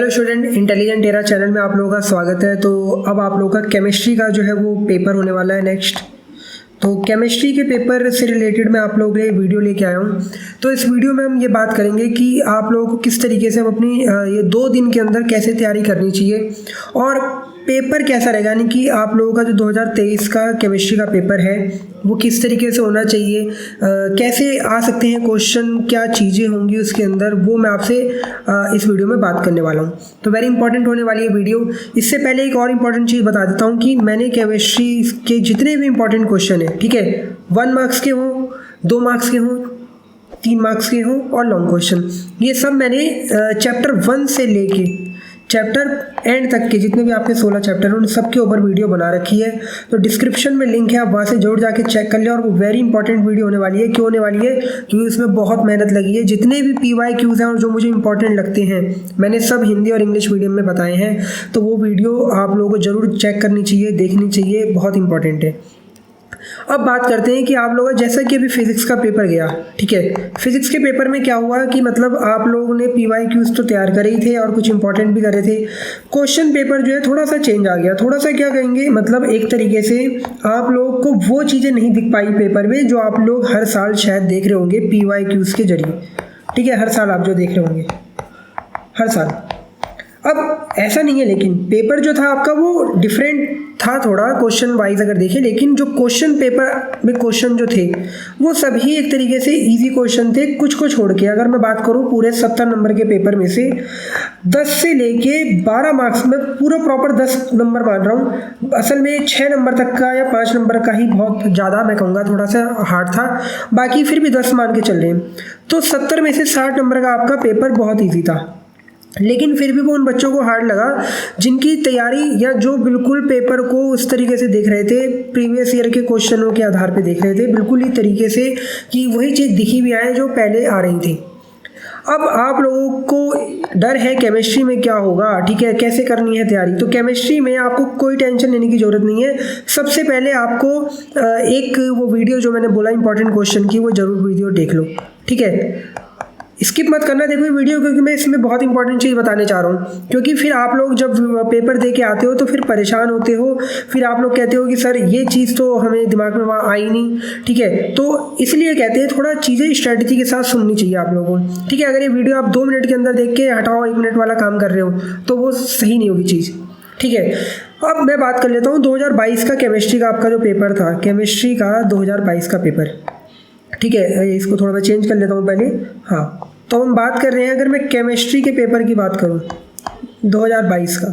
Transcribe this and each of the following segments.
Hello student, intelligent era channel में आप लोगों का स्वागत है। तो अब आप लोगों का केमिस्ट्री का जो है वो पेपर होने वाला है नेक्स्ट। तो केमिस्ट्री के पेपर से रिलेटेड मैं आप लोगों के लिए वीडियो लेके आया हूँ। तो इस वीडियो में हम ये बात करेंगे कि आप लोगों को किस तरीके से हम अपनी ये 2 दिन के अंदर कैसे तैयारी करनी चाहिए और पेपर कैसा रहेगा, यानी कि आप लोगों का जो 2023 का केमिस्ट्री का पेपर है वो किस तरीके से होना चाहिए, कैसे आ सकते हैं क्वेश्चन, क्या चीज़ें होंगी उसके अंदर, वो मैं आपसे इस वीडियो में बात करने वाला हूँ। तो वेरी इंपॉर्टेंट होने वाली है वीडियो। इससे पहले एक और इम्पॉर्टेंट चीज़ बता देता हूँ कि मैंने केमिस्ट्री के जितने भी इंपॉर्टेंट क्वेश्चन है, ठीक है, 1 मार्क्स के हों, 2 मार्क्स के हों, 3 मार्क्स के हों और लॉन्ग क्वेश्चन, ये सब मैंने चैप्टर 1 से लेके चैप्टर एंड तक के जितने भी आपके 16 चैप्टर हैं उन सब के ऊपर वीडियो बना रखी है। तो डिस्क्रिप्शन में लिंक है, आप वहाँ से जरूर जाके चेक कर लें। और वो वेरी इंपॉर्टेंट वीडियो होने वाली है। क्यों होने वाली है? क्योंकि उसमें बहुत मेहनत लगी है। जितने भी PYQs हैं और जो मुझे इंपॉर्टेंट लगते हैं मैंने सब हिंदी और इंग्लिश मीडियम में बताए हैं। तो वो वीडियो आप लोगों को ज़रूर चेक करनी चाहिए, देखनी चाहिए, बहुत इंपॉर्टेंट है। अब बात करते हैं कि आप लोगों जैसा कि अभी फिजिक्स का पेपर गया, ठीक है, फिजिक्स के पेपर में क्या हुआ कि मतलब आप लोगों ने PYQs तो तैयार करे ही थे और कुछ इंपॉर्टेंट भी करे थे। क्वेश्चन पेपर जो है थोड़ा सा चेंज आ गया। थोड़ा सा क्या कहेंगे, मतलब एक तरीके से आप लोगों को वो चीज़ें नहीं दिख पाई पेपर में जो आप लोग हर साल शायद देख रहे होंगे PYQs के जरिए, ठीक है, हर साल आप जो देख रहे होंगे हर साल। अब ऐसा नहीं है, लेकिन पेपर जो था आपका वो डिफरेंट था थोड़ा क्वेश्चन वाइज अगर देखें, लेकिन जो क्वेश्चन पेपर में क्वेश्चन जो थे वो सभी एक तरीके से इजी क्वेश्चन थे, कुछ को छोड़ के। अगर मैं बात करूँ पूरे 70 नंबर के पेपर में से 10 से लेके 12 मार्क्स में पूरा प्रॉपर 10 नंबर मान रहा हूँ, असल में 6 नंबर तक का या 5 नंबर का ही बहुत ज़्यादा मैं कहूँगा थोड़ा सा हार्ड था, बाकी फिर भी 10 मान के चल रहे हैं। तो 70 में से 60 नंबर का आपका पेपर बहुत ईजी था। लेकिन फिर भी वो उन बच्चों को हार्ड लगा जिनकी तैयारी या जो बिल्कुल पेपर को उस तरीके से देख रहे थे, प्रीवियस ईयर के क्वेश्चनों के आधार पे देख रहे थे, बिल्कुल ही तरीके से कि वही चीज़ दिखी भी आए जो पहले आ रही थी। अब आप लोगों को डर है केमिस्ट्री में क्या होगा, ठीक है, कैसे करनी है तैयारी। तो केमिस्ट्री में आपको कोई टेंशन लेने की ज़रूरत नहीं है। सबसे पहले आपको एक वो वीडियो जो मैंने बोला इंपॉर्टेंट क्वेश्चन की, वो ज़रूर वीडियो देख लो, ठीक है, स्किप मत करना, देखो ये वीडियो, क्योंकि मैं इसमें बहुत इंपॉर्टेंट चीज़ बताने चाह रहा हूँ। क्योंकि फिर आप लोग जब पेपर दे के आते हो तो फिर परेशान होते हो, फिर आप लोग कहते हो कि सर ये चीज़ तो हमें दिमाग में वहाँ आई नहीं, ठीक है। तो इसलिए कहते हैं थोड़ा चीज़ें स्ट्रेटजी के साथ सुननी चाहिए आप लोगों को, ठीक है। अगर ये वीडियो आप 2 मिनट के अंदर देख के हटाओ 1 मिनट वाला काम कर रहे हो तो वो सही नहीं होगी चीज़, ठीक है। अब मैं बात कर लेता हूँ 2022 का केमिस्ट्री का आपका जो पेपर था, केमिस्ट्री का 2022 का पेपर, ठीक है। इसको थोड़ा मैं चेंज कर लेता हूँ पहले, हाँ। तो हम बात कर रहे हैं, अगर मैं केमिस्ट्री के पेपर की बात करूं 2022 का,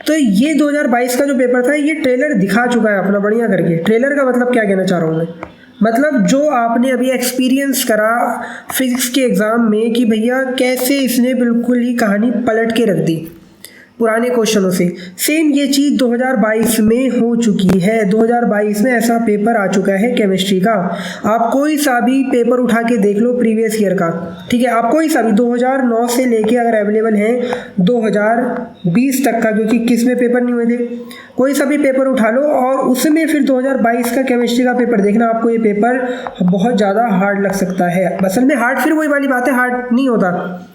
तो ये 2022 का जो पेपर था ये ट्रेलर दिखा चुका है अपना बढ़िया करके। ट्रेलर का मतलब क्या कहना चाह रहा हूँ मैं, मतलब जो आपने अभी एक्सपीरियंस करा फिजिक्स के एग्ज़ाम में कि भैया कैसे इसने बिल्कुल ही कहानी पलट के रख दी पुराने क्वेश्चनों से, सेम ये चीज़ 2022 में हो चुकी है। 2022 में ऐसा पेपर आ चुका है केमिस्ट्री का। आप कोई सा भी पेपर उठा के देख लो प्रीवियस ईयर का, ठीक है, आप कोई सा भी 2009 से लेके अगर अवेलेबल है 2020 तक का, क्योंकि किस में पेपर नहीं हुए थे, कोई सा भी पेपर उठा लो और उसमें फिर 2022 का केमिस्ट्री का पेपर देखना, आपको ये पेपर बहुत ज़्यादा हार्ड लग सकता है। असल में हार्ड फिर वही वाली बात है, हार्ड नहीं होता,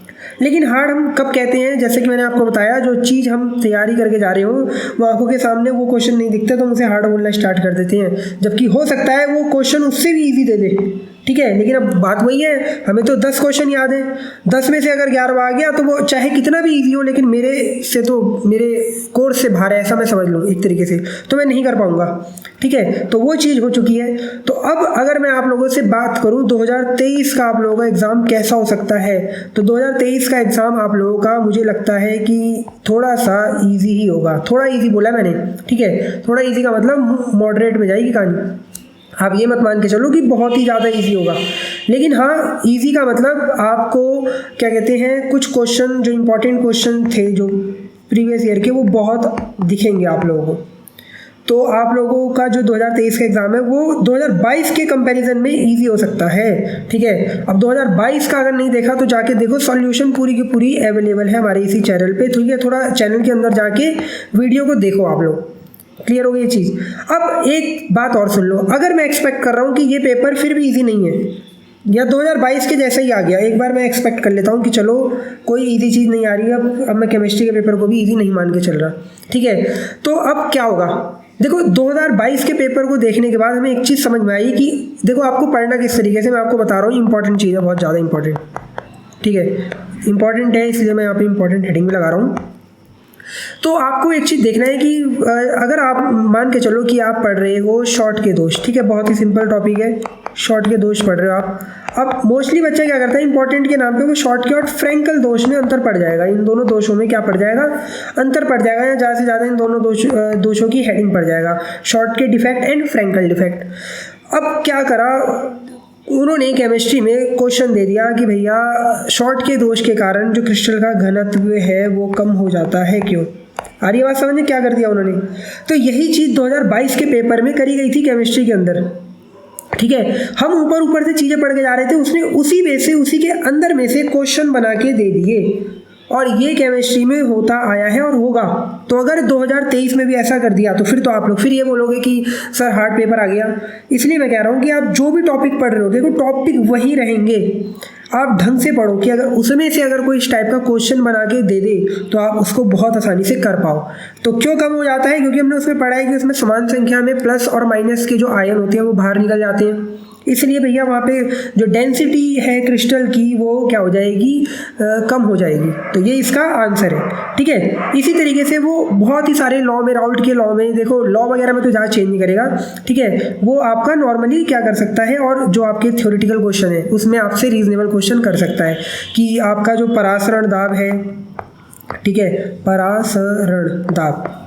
लेकिन हार्ड हम कब कहते हैं, जैसे कि मैंने आपको बताया, जो चीज़ हम तैयारी करके जा रहे हो वो आंखों के सामने वो क्वेश्चन नहीं दिखते तो हम उसे हार्ड बोलना स्टार्ट कर देते हैं, जबकि हो सकता है वो क्वेश्चन उससे भी इजी दे दे, ठीक है। लेकिन अब बात वही है, हमें तो 10 क्वेश्चन याद है, 10 में से अगर 11 आ गया तो वो चाहे कितना भी इजी हो, लेकिन मेरे से तो मेरे कोर्स से बाहर है, ऐसा मैं समझ लूँ एक तरीके से, तो मैं नहीं कर पाऊँगा, ठीक है। तो वो चीज़ हो चुकी है। तो अब अगर मैं आप लोगों से बात करूँ 2023 का आप लोगों का एग्ज़ाम कैसा हो सकता है, तो 2023 का एग्ज़ाम आप लोगों का मुझे लगता है कि थोड़ा सा ईजी ही होगा। थोड़ा ईजी बोला मैंने, ठीक है, थोड़ा ईजी का मतलब मॉडरेट में जाएगी कहानी। आप ये मत मान के चलो कि बहुत ही ज़्यादा इजी होगा, लेकिन हाँ इजी का मतलब आपको क्या कहते हैं, कुछ क्वेश्चन जो इंपॉर्टेंट क्वेश्चन थे जो प्रीवियस ईयर के वो बहुत दिखेंगे आप लोगों को। तो आप लोगों का जो 2023 का एग्ज़ाम है वो 2022 के कंपैरिजन में इजी हो सकता है, ठीक है। अब 2022 का अगर नहीं देखा तो जाके देखो, सॉल्यूशन पूरी की पूरी अवेलेबल है हमारे इसी चैनल पे, तो ये थोड़ा चैनल के अंदर जाके वीडियो को देखो आप लोग, क्लियर हो गई ये चीज़। अब एक बात और सुन लो, अगर मैं एक्सपेक्ट कर रहा हूँ कि ये पेपर फिर भी इजी नहीं है, या 2022 के जैसा ही आ गया। एक बार मैं एक्सपेक्ट कर लेता हूँ कि चलो कोई इजी चीज़ नहीं आ रही है, अब मैं केमिस्ट्री के पेपर को भी इजी नहीं मान के चल रहा, ठीक है। तो अब क्या होगा, देखो 2022 के पेपर को देखने के बाद हमें एक चीज़ समझ में आई कि देखो आपको पढ़ना किस तरीके से, मैं आपको बता रहा हूँ, इंपॉर्टेंट चीज़ है, बहुत ज़्यादा इंपॉर्टेंट, ठीक है, इंपॉर्टेंट है, इसलिए मैं यहाँ पे इंपॉर्टेंट हेडिंग भी लगा रहा हूँ। तो आपको एक चीज़ देखना है कि अगर आप मान के चलो कि आप पढ़ रहे हो शॉर्ट के दोष, ठीक है, बहुत ही सिंपल टॉपिक है, शॉर्ट के दोष पढ़ रहे हो आप। अब मोस्टली बच्चा क्या करता है, इंपॉर्टेंट के नाम पे वो शॉर्ट के और फ्रैंकल दोष में अंतर पड़ जाएगा, इन दोनों दोषों में क्या पड़ जाएगा, अंतर पड़ जाएगा, या ज़्यादा से ज़्यादा इन दोनों दोषों की हेडिंग पड़ जाएगा, शॉर्ट के डिफेक्ट एंड फ्रैंकल डिफेक्ट। अब क्या करा उन्होंने, केमिस्ट्री में क्वेश्चन दे दिया कि भैया शॉर्ट के दोष के कारण जो क्रिस्टल का घनत्व है वो कम हो जाता है, क्यों? आ रही बात समझ में? क्या कर दिया उन्होंने, तो यही चीज़ 2022 के पेपर में करी गई थी केमिस्ट्री के अंदर, ठीक है। हम ऊपर ऊपर से चीज़ें पढ़ के जा रहे थे, उसने उसी में से, उसी के अंदर में से क्वेश्चन बना के दे दिए, और ये केमिस्ट्री में होता आया है और होगा। तो अगर 2023 में भी ऐसा कर दिया तो फिर तो आप लोग फिर ये बोलोगे कि सर हार्ड पेपर आ गया। इसलिए मैं कह रहा हूँ कि आप जो भी टॉपिक पढ़ रहे हो, देखो टॉपिक वही रहेंगे, आप ढंग से पढ़ो कि अगर उसमें से अगर कोई इस टाइप का क्वेश्चन बना के दे दे तो आप उसको बहुत आसानी से कर पाओ। तो क्यों कम हो जाता है, क्योंकि हमने उसमें पढ़ा है कि उसमें समान संख्या में प्लस और माइनस के जो आयन होते हैं वो बाहर निकल जाते हैं, इसलिए भैया वहाँ पे जो डेंसिटी है क्रिस्टल की वो क्या हो जाएगी, कम हो जाएगी। तो ये इसका आंसर है, ठीक है। इसी तरीके से वो बहुत ही सारे लॉ में, राउल्ट के लॉ में, देखो लॉ वगैरह में तो ज़्यादा चेंज नहीं करेगा, ठीक है, वो आपका नॉर्मली क्या कर सकता है, और जो आपके थ्योरेटिकल क्वेश्चन है उसमें आपसे रीजनेबल क्वेश्चन कर सकता है कि आपका जो परासरण दाब है, ठीक है, परासरण दाब,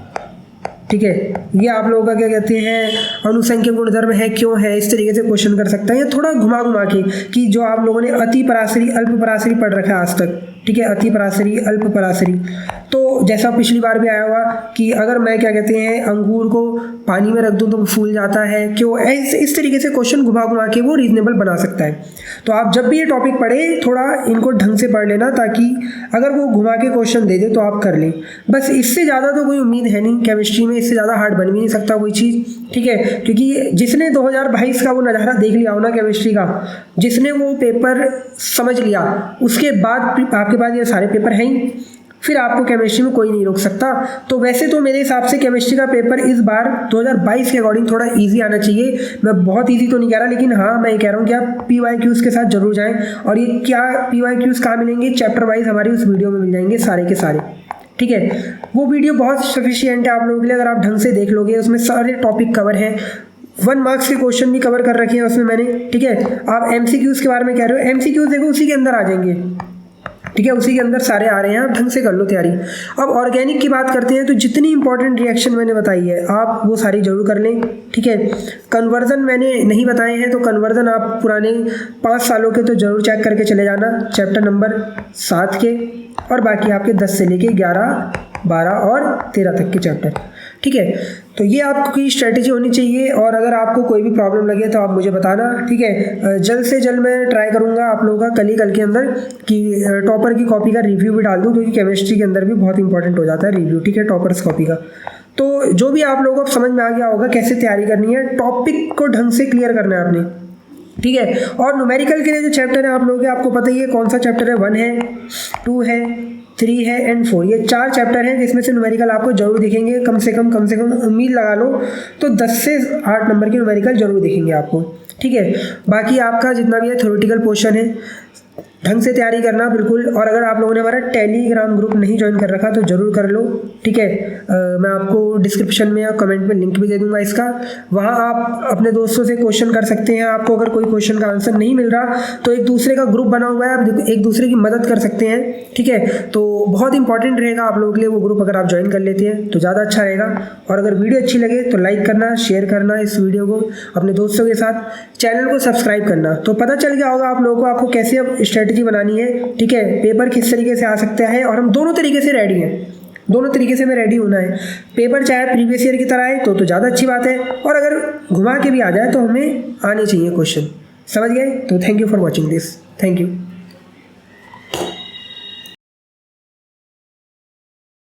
ठीक है, ये आप लोगों का क्या कहते हैं, अनुसंख्यक गुणधर्म है, क्यों है, इस तरीके से क्वेश्चन कर सकता है, या थोड़ा घुमा घुमा के कि जो आप लोगों ने अति परासरी अल्प परासरी पढ़ रखा है आज तक, ठीक है, अति परासरी अल्प परासरी, तो जैसा पिछली बार भी आया हुआ कि अगर मैं क्या कहते हैं अंगूर को पानी में रख दूं तो वो फूल जाता है, क्यों, इस तरीके से क्वेश्चन घुमा घुमा के वो रीजनेबल बना सकता है। तो आप जब भी ये टॉपिक पढ़े थोड़ा इनको ढंग से पढ़ लेना, ताकि अगर वो घुमा के क्वेश्चन दे दे तो आप कर लें, बस इससे ज़्यादा तो कोई उम्मीद है नहीं केमिस्ट्री में, इससे ज़्यादा हार्ड बन भी नहीं सकता कोई चीज़, ठीक है। क्योंकि जिसने 2022 का वो नज़ारा देख लिया हो ना केमिस्ट्री का, जिसने वो पेपर समझ लिया, उसके बाद आपके पास ये सारे पेपर हैं ही, फिर आपको केमिस्ट्री में कोई नहीं रोक सकता। तो वैसे तो मेरे हिसाब से केमिस्ट्री का पेपर इस बार 2022 के अकॉर्डिंग थोड़ा इजी आना चाहिए। मैं बहुत इजी तो नहीं कह रहा, लेकिन हाँ मैं ये कह रहा हूँ कि आप PYQs के साथ जरूर जाएं। और ये क्या PYQs कहाँ मिलेंगे, चैप्टर वाइज हमारी उस वीडियो में मिल जाएंगे सारे के सारे, ठीक है। वो वीडियो बहुत सफिशिएंट है आप लोगों के लिए, अगर आप ढंग से देख लोगे, उसमें सारे टॉपिक कवर हैं, 1 मार्क्स के क्वेश्चन भी कवर कर रखे हैं उसमें मैंने, ठीक है। आप MCQs के बारे में कह रहे हो, MCQs देखो उसी के अंदर आ जाएंगे, ठीक है, उसी के अंदर सारे आ रहे हैं, आप ढंग से कर लो तैयारी। अब ऑर्गेनिक की बात करते हैं, तो जितनी इंपॉर्टेंट रिएक्शन मैंने बताई है आप वो सारी जरूर कर लें, ठीक है। कन्वर्जन मैंने नहीं बताए हैं, तो कन्वर्जन आप पुराने 5 सालों के तो जरूर चेक करके चले जाना, चैप्टर नंबर 7 के, और बाकी आपके 10 से लेके 11, 12 और 13 तक के चैप्टर, ठीक है। तो ये आपकी स्ट्रेटेजी होनी चाहिए, और अगर आपको कोई भी प्रॉब्लम लगे तो आप मुझे बताना, ठीक है। जल्द से जल्द मैं ट्राई करूँगा आप लोगों का कल के अंदर कि टॉपर की कॉपी का रिव्यू भी डाल दूँ, क्योंकि केमिस्ट्री के अंदर भी बहुत इंपॉर्टेंट हो जाता है रिव्यू, ठीक है, टॉपर्स कॉपी का। तो जो भी आप लोगों को समझ में आ गया होगा कैसे तैयारी करनी है, टॉपिक को ढंग से क्लियर करना है आपने, ठीक है। और न्यूमेरिकल के लिए जो चैप्टर है आप लोगों के, आपको पता ही है कौन सा चैप्टर है, 1 है, 2 है, 3 है एंड 4, ये 4 चैप्टर हैं जिसमें से न्यूमेरिकल आपको जरूर दिखेंगे, कम से कम उम्मीद लगा लो तो 10 से 8 नंबर के न्यूमेरिकल जरूर दिखेंगे आपको, ठीक है। बाकी आपका जितना भी है थ्योरेटिकल पोर्शन है, ढंग से तैयारी करना बिल्कुल। और अगर आप लोगों ने हमारा टेलीग्राम ग्रुप नहीं ज्वाइन कर रखा तो जरूर कर लो, ठीक है। मैं आपको डिस्क्रिप्शन में या कमेंट में लिंक भी दे दूंगा इसका, वहाँ आप अपने दोस्तों से क्वेश्चन कर सकते हैं। आपको अगर कोई क्वेश्चन का आंसर नहीं मिल रहा तो एक दूसरे का ग्रुप बना हुआ है, आप एक दूसरे की मदद कर सकते हैं, ठीक है। तो बहुत इंपॉर्टेंट रहेगा आप लोगों के लिए वो ग्रुप, अगर आप ज्वाइन कर लेते हैं तो ज़्यादा अच्छा रहेगा। और अगर वीडियो अच्छी लगे तो लाइक करना, शेयर करना इस वीडियो को अपने दोस्तों के साथ, चैनल को सब्सक्राइब करना। तो पता चल गया होगा आप लोगों को आपको कैसे अब स्ट्रेटजी बनानी है, ठीक है, पेपर किस तरीके से आ सकता है। और हम दोनों तरीके से रेडी हैं, दोनों तरीके से हमें रेडी होना है। पेपर चाहे प्रीवियस ईयर की तरह आए तो ज़्यादा अच्छी बात है, और अगर घुमा के भी आ जाए तो हमें आने चाहिए क्वेश्चन, समझ गए। तो thank you for watching this, thank you.